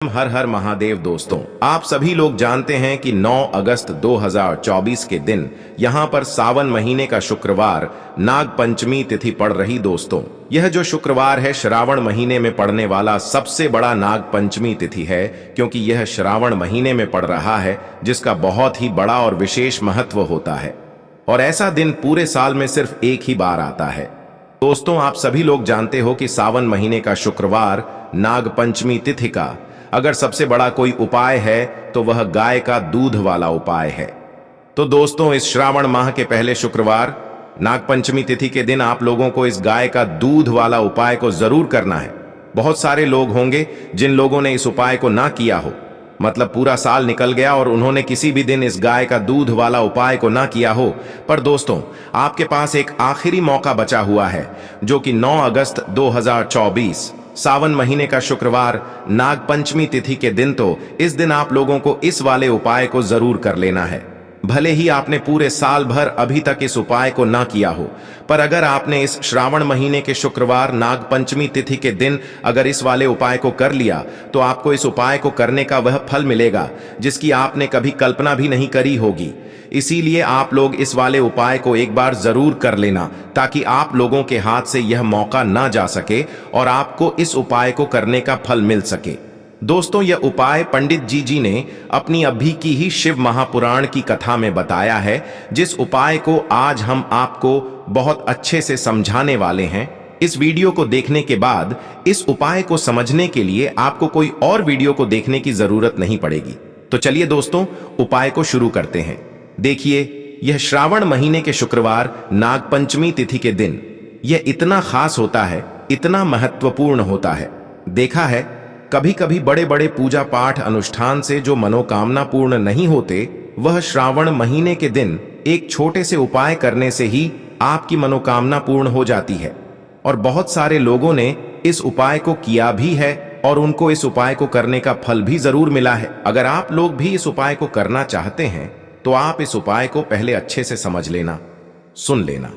हर हर महादेव दोस्तों, आप सभी लोग जानते हैं कि 9 अगस्त 2024 के दिन यहां पर सावन महीने का शुक्रवार नाग पंचमी तिथि पड़ रही। दोस्तों, यह जो शुक्रवार है श्रावण महीने में पड़ने वाला सबसे बड़ा नाग पंचमी तिथि है, क्योंकि यह श्रावण महीने में पड़ रहा है, जिसका बहुत ही बड़ा और विशेष महत्व होता है। और ऐसा दिन पूरे साल में सिर्फ एक ही बार आता है। दोस्तों, आप सभी लोग जानते हो कि सावन महीने का शुक्रवार नाग पंचमी तिथि का अगर सबसे बड़ा कोई उपाय है तो वह गाय का दूध वाला उपाय है। तो दोस्तों, इस श्रावण माह के पहले शुक्रवार नाग पंचमी तिथि के दिन आप लोगों को इस गाय का दूध वाला उपाय को जरूर करना है। बहुत सारे लोग होंगे जिन लोगों ने इस उपाय को ना किया हो, मतलब पूरा साल निकल गया और उन्होंने किसी भी दिन इस गाय का दूध वाला उपाय को ना किया हो। पर दोस्तों, आपके पास एक आखिरी मौका बचा हुआ है, जो कि 9 अगस्त 2024 सावन महीने का शुक्रवार नाग पंचमी तिथि के दिन। तो इस दिन आप लोगों को इस वाले उपाय को जरूर कर लेना है। भले ही आपने पूरे साल भर अभी तक इस उपाय को ना किया हो, पर अगर आपने इस श्रावण महीने के शुक्रवार नाग पंचमी तिथि के दिन अगर इस वाले उपाय को कर लिया, तो आपको इस उपाय को करने का वह फल मिलेगा जिसकी आपने कभी कल्पना भी नहीं करी होगी। इसीलिए आप लोग इस वाले उपाय को एक बार जरूर कर लेना, ताकि आप लोगों के हाथ से यह मौका ना जा सके और आपको इस उपाय को करने का फल मिल सके। दोस्तों, यह उपाय पंडित जी ने अपनी अभी की ही शिव महापुराण की कथा में बताया है, जिस उपाय को आज हम आपको बहुत अच्छे से समझाने वाले हैं। इस वीडियो को देखने के बाद इस उपाय को समझने के लिए आपको कोई और वीडियो को देखने की जरूरत नहीं पड़ेगी। तो चलिए दोस्तों, उपाय को शुरू करते हैं। देखिए, यह श्रावण महीने के शुक्रवार नाग पंचमी तिथि के दिन यह इतना खास होता है, इतना महत्वपूर्ण होता है। देखा है, कभी कभी बड़े बड़े पूजा पाठ अनुष्ठान से जो मनोकामना पूर्ण नहीं होते, वह श्रावण महीने के दिन एक छोटे से उपाय करने से ही आपकी मनोकामना पूर्ण हो जाती है। और बहुत सारे लोगों ने इस उपाय को किया भी है और उनको इस उपाय को करने का फल भी जरूर मिला है। अगर आप लोग भी इस उपाय को करना चाहते हैं तो आप इस उपाय को पहले अच्छे से समझ लेना, सुन लेना,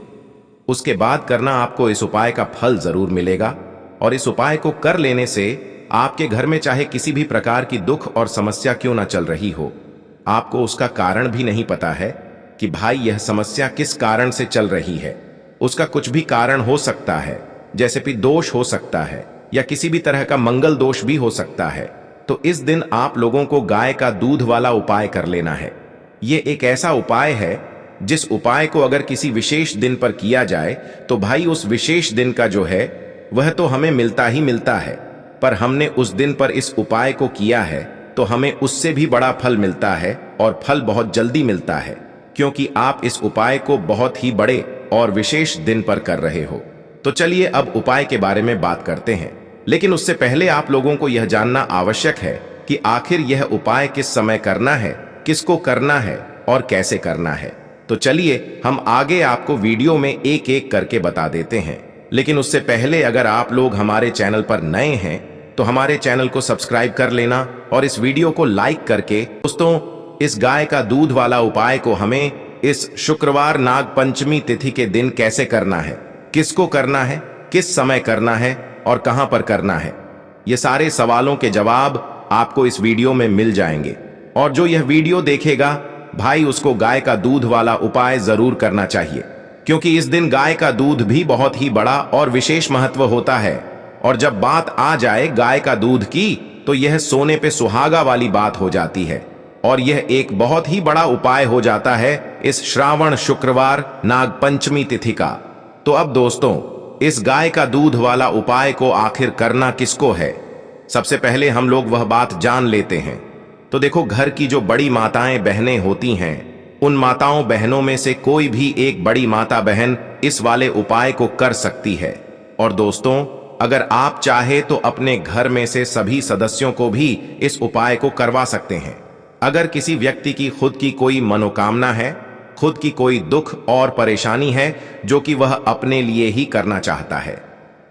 उसके बाद करना। आपको इस उपाय का फल जरूर मिलेगा। और इस उपाय को कर लेने से आपके घर में चाहे किसी भी प्रकार की दुख और समस्या क्यों ना चल रही हो, आपको उसका कारण भी नहीं पता है कि भाई यह समस्या किस कारण से चल रही है। उसका कुछ भी कारण हो सकता है, जैसे कि दोष हो सकता है या किसी भी तरह का मंगल दोष भी हो सकता है। तो इस दिन आप लोगों को गाय का दूध वाला उपाय कर लेना है। ये एक ऐसा उपाय है जिस उपाय को अगर किसी विशेष दिन पर किया जाए तो भाई उस विशेष दिन का जो है वह तो हमें मिलता ही मिलता है, पर हमने उस दिन पर इस उपाय को किया है तो हमें उससे भी बड़ा फल मिलता है, और फल बहुत जल्दी मिलता है, क्योंकि आप इस उपाय को बहुत ही बड़े और विशेष दिन पर कर रहे हो। तो चलिए अब उपाय के बारे में बात करते हैं, लेकिन उससे पहले आप लोगों को यह जानना आवश्यक है कि आखिर यह उपाय किस समय करना है, किसको करना है और कैसे करना है। तो चलिए हम आगे आपको वीडियो में एक एक करके बता देते हैं। लेकिन उससे पहले अगर आप लोग हमारे चैनल पर नए हैं तो हमारे चैनल को सब्सक्राइब कर लेना और इस वीडियो को लाइक करके। दोस्तों, इस गाय का दूध वाला उपाय को हमें इस शुक्रवार नाग पंचमी तिथि के दिन कैसे करना है, किसको करना है, किस समय करना है और कहां पर करना है, ये सारे सवालों के जवाब आपको इस वीडियो में मिल जाएंगे। और जो यह वीडियो देखेगा भाई, उसको गाय का दूध वाला उपाय जरूर करना चाहिए, क्योंकि इस दिन गाय का दूध भी बहुत ही बड़ा और विशेष महत्व होता है। और जब बात आ जाए गाय का दूध की, तो यह सोने पे सुहागा वाली बात हो जाती है, और यह एक बहुत ही बड़ा उपाय हो जाता है इस श्रावण शुक्रवार नाग पंचमी तिथि का। तो अब दोस्तों, इस गाय का दूध वाला उपाय को आखिर करना किसको है, सबसे पहले हम लोग वह बात जान लेते हैं। तो देखो, घर की जो बड़ी माताएं बहनें होती हैं, उन माताओं बहनों में से कोई भी एक बड़ी माता बहन इस वाले उपाय को कर सकती है। और दोस्तों, अगर आप चाहे तो अपने घर में से सभी सदस्यों को भी इस उपाय को करवा सकते हैं। अगर किसी व्यक्ति की खुद की कोई मनोकामना है, खुद की कोई दुख और परेशानी है जो कि वह अपने लिए ही करना चाहता है,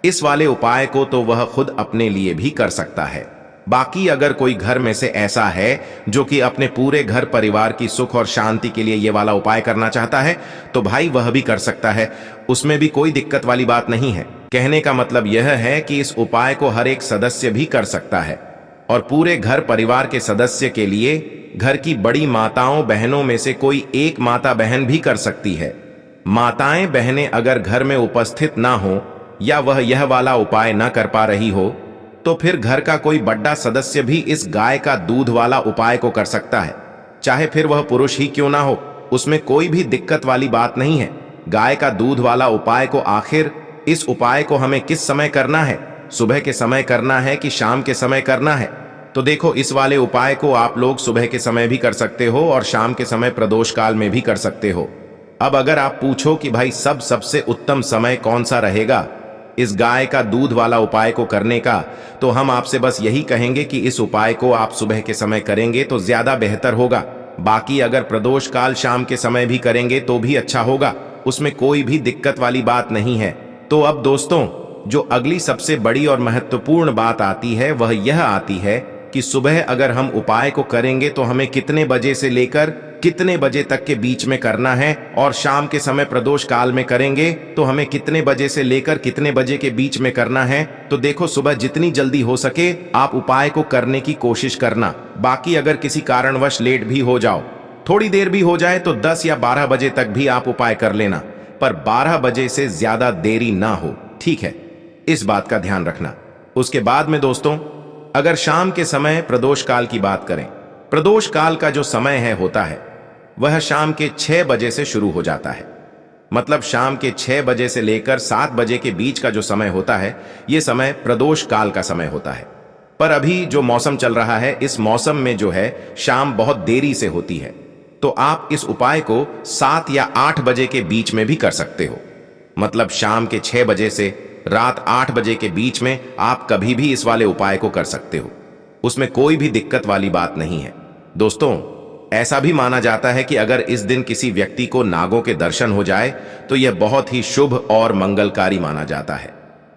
इस वाले उपाय को तो वह खुद अपने लिए भी कर सकता है। बाकी अगर कोई घर में से ऐसा है जो कि अपने पूरे घर परिवार की सुख और शांति के लिए ये वाला उपाय करना चाहता है, तो भाई वह भी कर सकता है, उसमें भी कोई दिक्कत वाली बात नहीं है। कहने का मतलब यह है कि इस उपाय को हर एक सदस्य भी कर सकता है। और पूरे घर परिवार के सदस्य के लिए घर की बड़ी माताओं बहनों में से कोई एक माता बहन भी कर सकती है। माताएं बहनें अगर घर में उपस्थित ना हो या वह यह वाला उपाय ना कर पा रही हो तो फिर घर का कोई बड़ा सदस्य भी इस गाय का दूध वाला उपाय को कर सकता है, चाहे फिर वह पुरुष ही क्यों ना हो। उसमें कोई भी दिक्कत वाली बात नहीं है। गाय का दूध वाला उपाय को आखिर इस उपाय को हमें किस समय करना है, सुबह के समय करना है कि शाम के समय करना है? तो देखो, इस वाले उपाय को आप लोग सुबह के समय भी कर सकते हो और शाम के समय प्रदोष काल में भी कर सकते हो। अब अगर आप पूछो कि भाई सबसे उत्तम समय कौन सा रहेगा इस गाय का दूध वाला उपाय को करने का, तो हम आपसे बस यही कहेंगे कि इस उपाय को आप सुबह के समय करेंगे तो ज्यादा बेहतर होगा। बाकी अगर प्रदोष काल शाम के समय भी करेंगे तो भी अच्छा होगा, उसमें कोई भी दिक्कत वाली बात नहीं है। तो अब दोस्तों, जो अगली सबसे बड़ी और महत्वपूर्ण बात आती है वह यह आती है कि सुबह अगर हम उपाय को करेंगे तो हमें कितने बजे से लेकर कितने बजे तक के बीच में करना है, और शाम के समय प्रदोष काल में करेंगे तो हमें कितने बजे से लेकर कितने बजे के बीच में करना है। तो देखो, सुबह जितनी जल्दी हो सके आप उपाय को करने की कोशिश करना। बाकी अगर किसी कारणवश लेट भी हो जाओ, थोड़ी देर भी हो जाए, तो 10 या 12 बजे तक भी आप उपाय कर लेना, पर 12 बजे से ज्यादा देरी ना हो, ठीक है? इस बात का ध्यान रखना। उसके बाद में दोस्तों, अगर शाम के समय प्रदोष काल की बात करें, प्रदोष काल का जो समय होता है वह शाम के 6 बजे से शुरू हो जाता है। मतलब शाम के 6 बजे से लेकर 7 बजे के बीच का जो समय होता है, यह समय प्रदोष काल का समय होता है। पर अभी जो मौसम चल रहा है, इस मौसम में जो है शाम बहुत देरी से होती है, तो आप इस उपाय को 7 या 8 बजे के बीच में भी कर सकते हो। मतलब शाम के 6 बजे से रात 8 बजे के बीच में आप कभी भी इस वाले उपाय को कर सकते हो, उसमें कोई भी दिक्कत वाली बात नहीं है। दोस्तों, ऐसा भी माना जाता है कि अगर इस दिन किसी व्यक्ति को नागों के दर्शन हो जाए तो यह बहुत ही शुभ और मंगलकारी माना जाता है।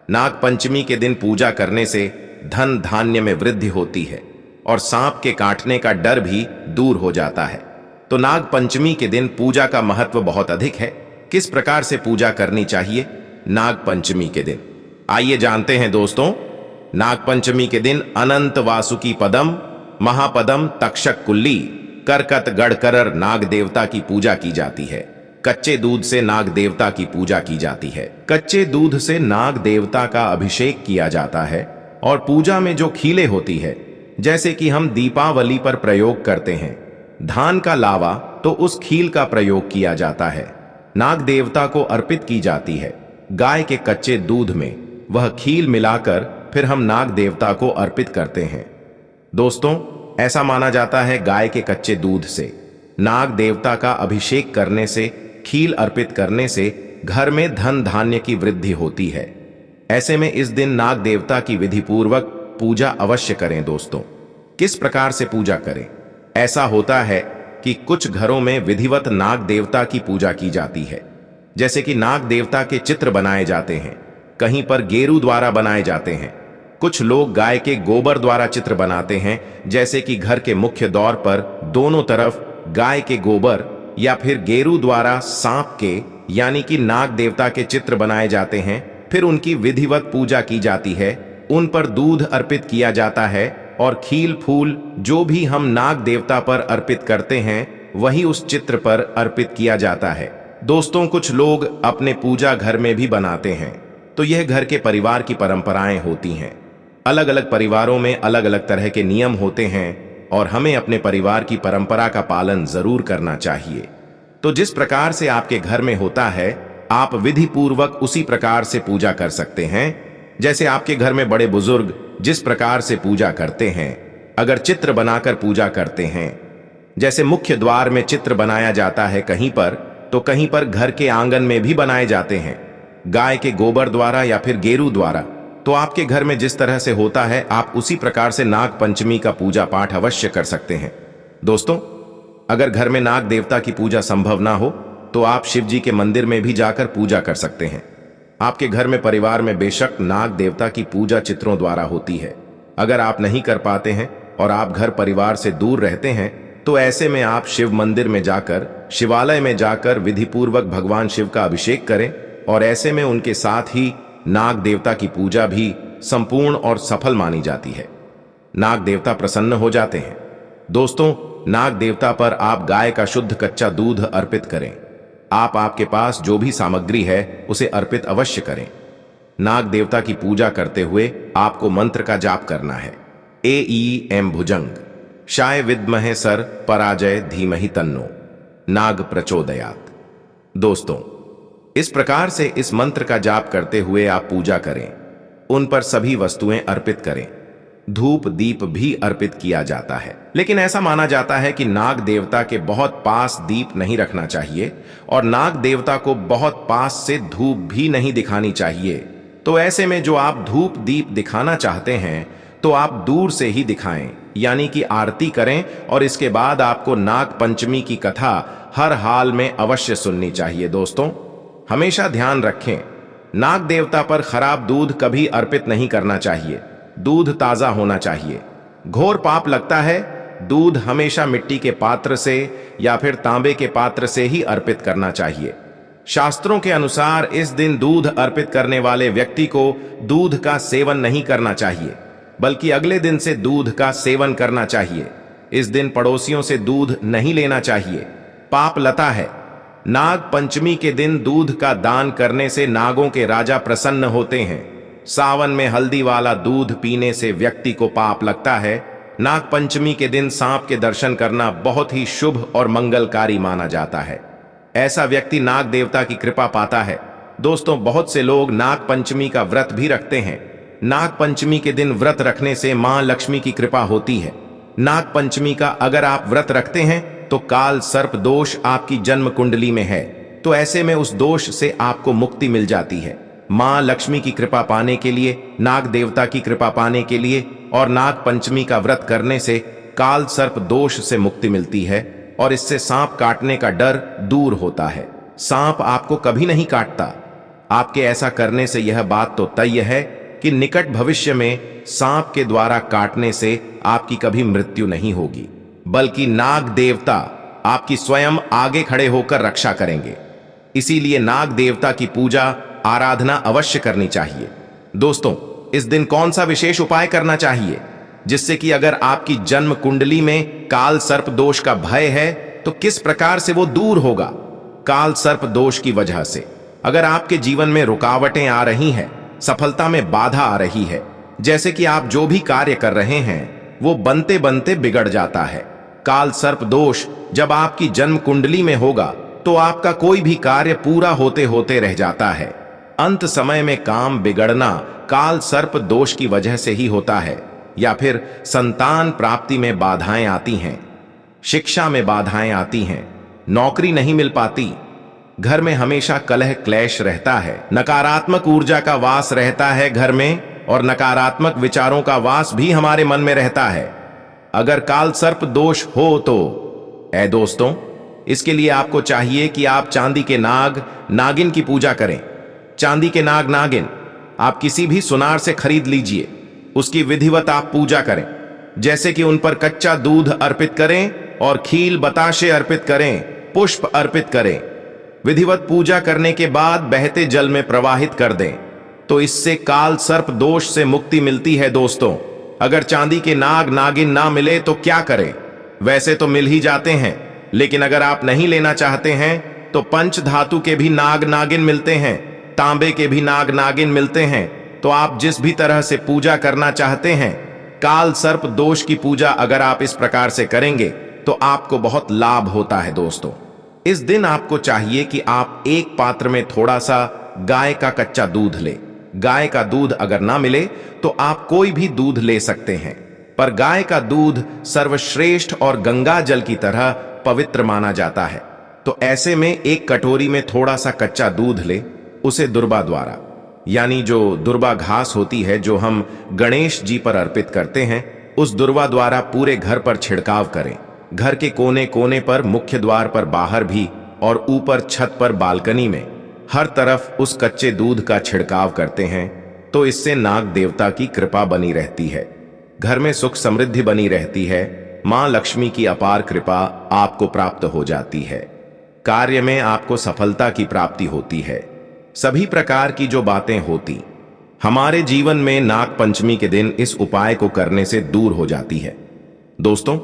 नाग पंचमी के दिन पूजा करने से धन धान्य में वृद्धि होती है और सांप के काटने का डर भी दूर हो जाता है। तो नाग पंचमी के दिन पूजा का महत्व बहुत अधिक है। किस प्रकार से पूजा करनी चाहिए नाग पंचमी के दिन, आइए जानते हैं दोस्तों। नाग पंचमी के दिन अनंत वासुकी पदम महापदम तक्षक कुल्ली करकत गढ़करर नाग देवता की पूजा की जाती है। कच्चे दूध से नाग देवता की पूजा की जाती है। कच्चे दूध से नाग देवता का अभिषेक किया जाता है और पूजा में जो खीले होती है, जैसे कि हम दीपावली पर प्रयोग करते हैं धान का लावा, तो उस खील का प्रयोग किया जाता है, नाग देवता को अर्पित की जाती है। गाय के कच्चे दूध में वह खील मिलाकर फिर हम नाग देवता को अर्पित करते हैं। दोस्तों, ऐसा माना जाता है गाय के कच्चे दूध से नाग देवता का अभिषेक करने से, खील अर्पित करने से घर में धन धान्य की वृद्धि होती है। ऐसे में इस दिन नाग देवता की विधि पूर्वक पूजा अवश्य करें। दोस्तों, किस प्रकार से पूजा करें? ऐसा होता है कि कुछ घरों में विधिवत नाग देवता की पूजा की जाती है, जैसे कि नाग देवता के चित्र बनाए जाते हैं, कहीं पर गेरू द्वारा बनाए जाते हैं। कुछ लोग गाय के गोबर द्वारा चित्र बनाते हैं, जैसे कि घर के मुख्य द्वार पर दोनों तरफ गाय के गोबर या फिर गेरू द्वारा सांप के यानी कि नाग देवता के चित्र बनाए जाते हैं। फिर उनकी विधिवत पूजा की जाती है, उन पर दूध अर्पित किया जाता है और खील फूल जो भी हम नाग देवता पर अर्पित करते हैं वही उस चित्र पर अर्पित किया जाता है। दोस्तों, कुछ लोग अपने पूजा घर में भी बनाते हैं, तो यह घर के परिवार की परंपराएं होती हैं। अलग अलग परिवारों में अलग अलग तरह के नियम होते हैं और हमें अपने परिवार की परंपरा का पालन जरूर करना चाहिए। तो जिस प्रकार से आपके घर में होता है, आप विधि पूर्वक उसी प्रकार से पूजा कर सकते हैं। जैसे आपके घर में बड़े बुजुर्ग जिस प्रकार से पूजा करते हैं, अगर चित्र बनाकर पूजा करते हैं, जैसे मुख्य द्वार में चित्र बनाया जाता है कहीं पर, तो कहीं पर घर के आंगन में भी बनाए जाते हैं गाय के गोबर द्वारा या फिर गेरू द्वारा। तो आपके घर में जिस तरह से होता है, आप उसी प्रकार से नाग पंचमी का पूजा पाठ अवश्य कर सकते हैं। दोस्तों, अगर घर में नाग देवता की पूजा संभव ना हो तो आप शिव जी के मंदिर में भी जाकर पूजा कर सकते हैं। आपके घर में परिवार में बेशक नाग देवता की पूजा चित्रों द्वारा होती है। अगर आप नहीं कर पाते हैं और आप घर परिवार से दूर रहते हैं, तो ऐसे में आप शिव मंदिर में जाकर, शिवालय में जाकर विधि पूर्वक भगवान शिव का अभिषेक करें और ऐसे में उनके साथ ही नाग देवता की पूजा भी संपूर्ण और सफल मानी जाती है। नाग देवता प्रसन्न हो जाते हैं। दोस्तों, नाग देवता पर आप गाय का शुद्ध कच्चा दूध अर्पित करें। आप आपके पास जो भी सामग्री है उसे अर्पित अवश्य करें। नाग देवता की पूजा करते हुए आपको मंत्र का जाप करना है। एम भुजंग शाय विद्महे सर पराजय धीमहि तन्नो नाग प्रचोदयात। दोस्तों, इस प्रकार से इस मंत्र का जाप करते हुए आप पूजा करें। उन पर सभी वस्तुएं अर्पित करें। धूप दीप भी अर्पित किया जाता है, लेकिन ऐसा माना जाता है कि नाग देवता के बहुत पास दीप नहीं रखना चाहिए और नाग देवता को बहुत पास से धूप भी नहीं दिखानी चाहिए। तो ऐसे में जो आप धूप दीप दिखाना चाहते हैं तो आप दूर से ही दिखाएं, यानी कि आरती करें। और इसके बाद आपको नाग पंचमी की कथा हर हाल में अवश्य सुननी चाहिए। दोस्तों, हमेशा ध्यान रखें, नाग देवता पर खराब दूध कभी अर्पित नहीं करना चाहिए। दूध ताजा होना चाहिए। घोर पाप लगता है। दूध हमेशा मिट्टी के पात्र से या फिर तांबे के पात्र से ही अर्पित करना चाहिए। शास्त्रों के अनुसार इस दिन दूध अर्पित करने वाले व्यक्ति को दूध का सेवन नहीं करना चाहिए, बल्कि अगले दिन से दूध का सेवन करना चाहिए। इस दिन पड़ोसियों से दूध नहीं लेना चाहिए, पाप लता है। नाग पंचमी के दिन दूध का दान करने से नागों के राजा प्रसन्न होते हैं। सावन में हल्दी वाला दूध पीने से व्यक्ति को पाप लगता है। नाग पंचमी के दिन सांप के दर्शन करना बहुत ही शुभ और मंगलकारी माना जाता है। ऐसा व्यक्ति नाग देवता की कृपा पाता है। दोस्तों, बहुत से लोग नाग पंचमी का व्रत भी रखते हैं। नाग पंचमी के दिन व्रत रखने से मां लक्ष्मी की कृपा होती है। नाग पंचमी का अगर आप व्रत रखते हैं तो काल सर्प दोष आपकी जन्म कुंडली में है, तो ऐसे में उस दोष से आपको मुक्ति मिल जाती है। मां लक्ष्मी की कृपा पाने के लिए, नाग देवता की कृपा पाने के लिए और नाग पंचमी का व्रत करने से काल सर्प दोष से मुक्ति मिलती है और इससे सांप काटने का डर दूर होता है। सांप आपको कभी नहीं काटता। आपके ऐसा करने से यह बात तो तय है कि निकट भविष्य में सांप के द्वारा काटने से आपकी कभी मृत्यु नहीं होगी, बल्कि नाग देवता आपकी स्वयं आगे खड़े होकर रक्षा करेंगे। इसीलिए नाग देवता की पूजा आराधना अवश्य करनी चाहिए। दोस्तों, इस दिन कौन सा विशेष उपाय करना चाहिए जिससे कि अगर आपकी जन्म कुंडली में काल सर्प दोष का भय है तो किस प्रकार से वो दूर होगा? काल सर्प दोष की वजह से अगर आपके जीवन में रुकावटें आ रही हैं, सफलता में बाधा आ रही है, जैसे कि आप जो भी कार्य कर रहे हैं वो बनते बनते बिगड़ जाता है। काल सर्प दोष जब आपकी जन्म कुंडली में होगा तो आपका कोई भी कार्य पूरा होते होते रह जाता है। अंत समय में काम बिगड़ना काल सर्प दोष की वजह से ही होता है, या फिर संतान प्राप्ति में बाधाएं आती हैं, शिक्षा में बाधाएं आती हैं, नौकरी नहीं मिल पाती, घर में हमेशा कलह क्लेश रहता है, नकारात्मक ऊर्जा का वास रहता है घर में और नकारात्मक विचारों का वास भी हमारे मन में रहता है। अगर काल सर्प दोष हो तो दोस्तों, इसके लिए आपको चाहिए कि आप चांदी के नाग नागिन की पूजा करें। चांदी के नाग नागिन आप किसी भी सुनार से खरीद लीजिए, उसकी विधिवत आप पूजा करें, जैसे कि उन पर कच्चा दूध अर्पित करें और खील बताशे अर्पित करें, पुष्प अर्पित करें। विधिवत पूजा करने के बाद बहते जल में प्रवाहित कर दें, तो इससे काल सर्प दोष से मुक्ति मिलती है। दोस्तों, अगर चांदी के नाग नागिन ना मिले तो क्या करें? वैसे तो मिल ही जाते हैं, लेकिन अगर आप नहीं लेना चाहते हैं तो पंच धातु के भी नाग नागिन मिलते हैं, तांबे के भी नाग नागिन मिलते हैं। तो आप जिस भी तरह से पूजा करना चाहते हैं, काल सर्प दोष की पूजा अगर आप इस प्रकार से करेंगे तो आपको बहुत लाभ होता है। दोस्तों, इस दिन आपको चाहिए कि आप एक पात्र में थोड़ा सा गाय का कच्चा दूध लें। गाय का दूध अगर ना मिले तो आप कोई भी दूध ले सकते हैं, पर गाय का दूध सर्वश्रेष्ठ और गंगा जल की तरह पवित्र माना जाता है। तो ऐसे में एक कटोरी में थोड़ा सा कच्चा दूध ले, उसे दुर्बा द्वारा, यानी जो दुर्बा घास होती है जो हम गणेश जी पर अर्पित करते हैं, उस दुर्बा द्वारा पूरे घर पर छिड़काव करें। घर के कोने कोने पर, मुख्य द्वार पर, बाहर भी और ऊपर छत पर, बालकनी में, हर तरफ उस कच्चे दूध का छिड़काव करते हैं। तो इससे नाग देवता की कृपा बनी रहती है, घर में सुख समृद्धि बनी रहती है, मां लक्ष्मी की अपार कृपा आपको प्राप्त हो जाती है, कार्य में आपको सफलता की प्राप्ति होती है। सभी प्रकार की जो बातें होती, हमारे जीवन में नाग पंचमी के दिन इस उपाय को करने से दूर हो जाती है। दोस्तों,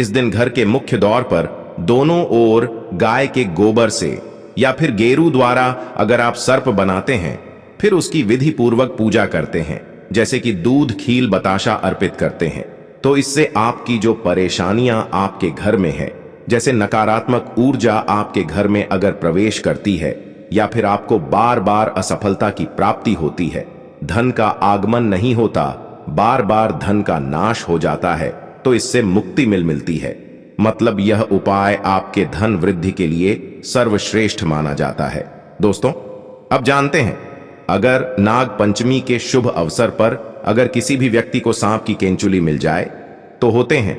इस दिन घर के मुख्य द्वार पर दोनों ओर गाय के गोबर से या फिर गेरू द्वारा अगर आप सर्प बनाते हैं, फिर उसकी विधि पूर्वक पूजा करते हैं, जैसे कि दूध, खील, बताशा अर्पित करते हैं, तो इससे आपकी जो परेशानियां आपके घर में है, जैसे नकारात्मक ऊर्जा आपके घर में अगर प्रवेश करती है या फिर आपको बार बार असफलता की प्राप्ति होती है, धन का आगमन नहीं होता, बार बार धन का नाश हो जाता है, तो इससे मुक्ति मिलती है। मतलब यह उपाय आपके धन वृद्धि के लिए सर्वश्रेष्ठ माना जाता है। दोस्तों, अब जानते हैं, अगर नाग पंचमी के शुभ अवसर पर अगर किसी भी व्यक्ति को सांप की केंचुली मिल जाए तो होते हैं।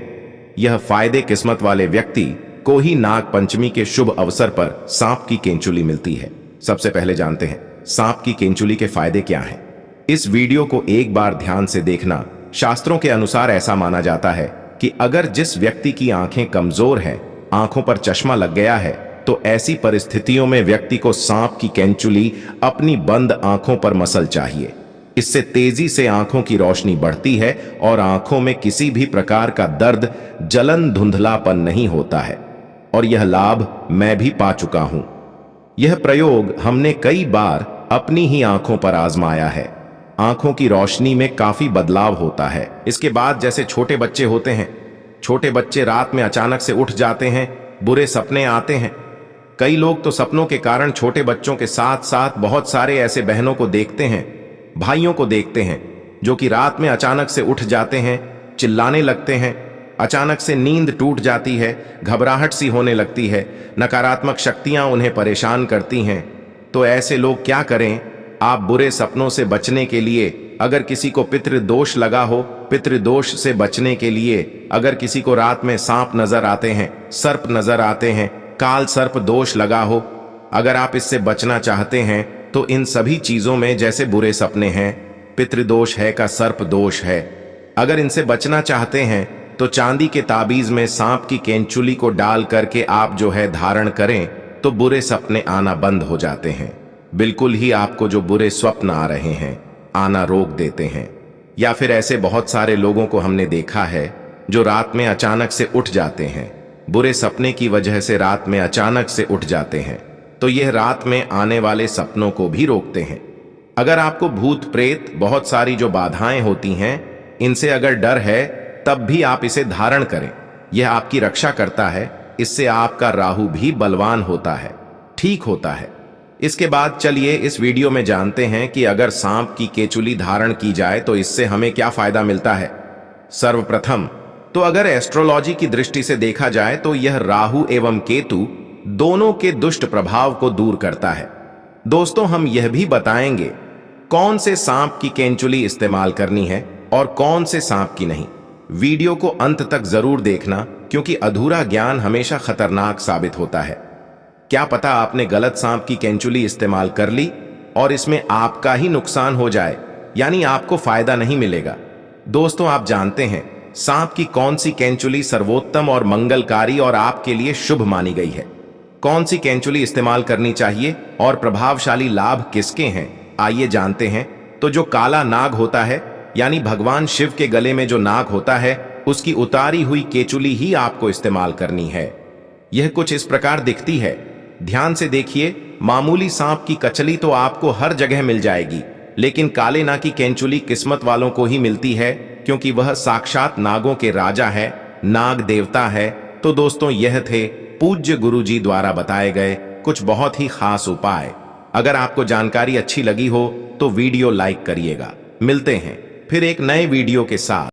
यह फायदे किस्मत वाले व्यक्ति को ही नाग पंचमी के शुभ अवसर पर सांप की केंचुली मिलती है। सबसे पहले जानते हैं सांप की केंचुली के फायदे क्या हैं। इस वीडियो को एक बार ध्यान से देखना। शास्त्रों के अनुसार ऐसा माना जाता है कि अगर जिस व्यक्ति की आंखें कमजोर हैं, आंखों पर चश्मा लग गया है, तो ऐसी परिस्थितियों में व्यक्ति को सांप की केंचुली अपनी बंद आंखों पर मसल चाहिए। इससे तेजी से आंखों की रोशनी बढ़ती है और आंखों में किसी भी प्रकार का दर्द, जलन, धुंधलापन नहीं होता है। और यह लाभ मैं भी पा चुका हूं। यह प्रयोग हमने कई बार अपनी ही आंखों पर आजमाया है। आंखों की रोशनी में काफी बदलाव होता है। इसके बाद जैसे छोटे बच्चे होते हैं, छोटे बच्चे रात में अचानक से उठ जाते हैं, बुरे सपने आते हैं। कई लोग तो सपनों के कारण छोटे बच्चों के साथ साथ बहुत सारे ऐसे बहनों को देखते हैं, भाइयों को देखते हैं, जो कि रात में अचानक से उठ जाते हैं, चिल्लाने लगते हैं, अचानक से नींद टूट जाती है, घबराहट सी होने लगती है, नकारात्मक शक्तियां उन्हें परेशान करती हैं। तो ऐसे लोग क्या करें? आप बुरे सपनों से बचने के लिए, अगर किसी को पितृदोष लगा हो, पितृदोष से बचने के लिए, अगर किसी को रात में सांप नजर आते हैं, सर्प नजर आते हैं, काल सर्प दोष लगा हो, अगर आप इससे बचना चाहते हैं तो इन सभी चीजों में, जैसे बुरे सपने हैं, पितृदोष है का सर्प दोष है, अगर इनसे बचना चाहते हैं तो चांदी के ताबीज में सांप की केंचुली को डाल करके आप जो है धारण करें, तो बुरे सपने आना बंद हो जाते हैं। बिल्कुल ही आपको जो बुरे स्वप्न आ रहे हैं आना रोक देते हैं। या फिर ऐसे बहुत सारे लोगों को हमने देखा है जो रात में अचानक से उठ जाते हैं, बुरे सपने की वजह से रात में अचानक से उठ जाते हैं, तो यह रात में आने वाले सपनों को भी रोकते हैं। अगर आपको भूत प्रेत, बहुत सारी जो बाधाएं होती हैं, इनसे अगर डर है, तब भी आप इसे धारण करें। यह आपकी रक्षा करता है। इससे आपका राहु भी बलवान होता है, ठीक होता है। इसके बाद चलिए इस वीडियो में जानते हैं कि अगर सांप की केचुली धारण की जाए तो इससे हमें क्या फायदा मिलता है। सर्वप्रथम तो अगर एस्ट्रोलॉजी की दृष्टि से देखा जाए तो यह राहु एवं केतु दोनों के दुष्ट प्रभाव को दूर करता है। दोस्तों, हम यह भी बताएंगे कौन से सांप की केंचुली इस्तेमाल करनी है और कौन से सांप की नहीं। वीडियो को अंत तक जरूर देखना, क्योंकि अधूरा ज्ञान हमेशा खतरनाक साबित होता है। क्या पता आपने गलत सांप की केंचुली इस्तेमाल कर ली और इसमें आपका ही नुकसान हो जाए, यानी आपको फायदा नहीं मिलेगा। दोस्तों, आप जानते हैं सांप की कौन सी केंचुली सर्वोत्तम और मंगलकारी और आपके लिए शुभ मानी गई है? कौन सी केंचुली इस्तेमाल करनी चाहिए और प्रभावशाली लाभ किसके हैं, आइए जानते हैं। तो जो काला नाग होता है, यानी भगवान शिव के गले में जो नाग होता है, उसकी उतारी हुई केचुली ही आपको इस्तेमाल करनी है। यह कुछ इस प्रकार दिखती है, ध्यान से देखिए। मामूली सांप की कचली तो आपको हर जगह मिल जाएगी, लेकिन काले नाग की केंचुली किस्मत वालों को ही मिलती है, क्योंकि वह साक्षात नागों के राजा है, नाग देवता है। तो दोस्तों, यह थे पूज्य गुरुजी द्वारा बताए गए कुछ बहुत ही खास उपाय। अगर आपको जानकारी अच्छी लगी हो तो वीडियो लाइक करिएगा। मिलते हैं फिर एक नए वीडियो के साथ।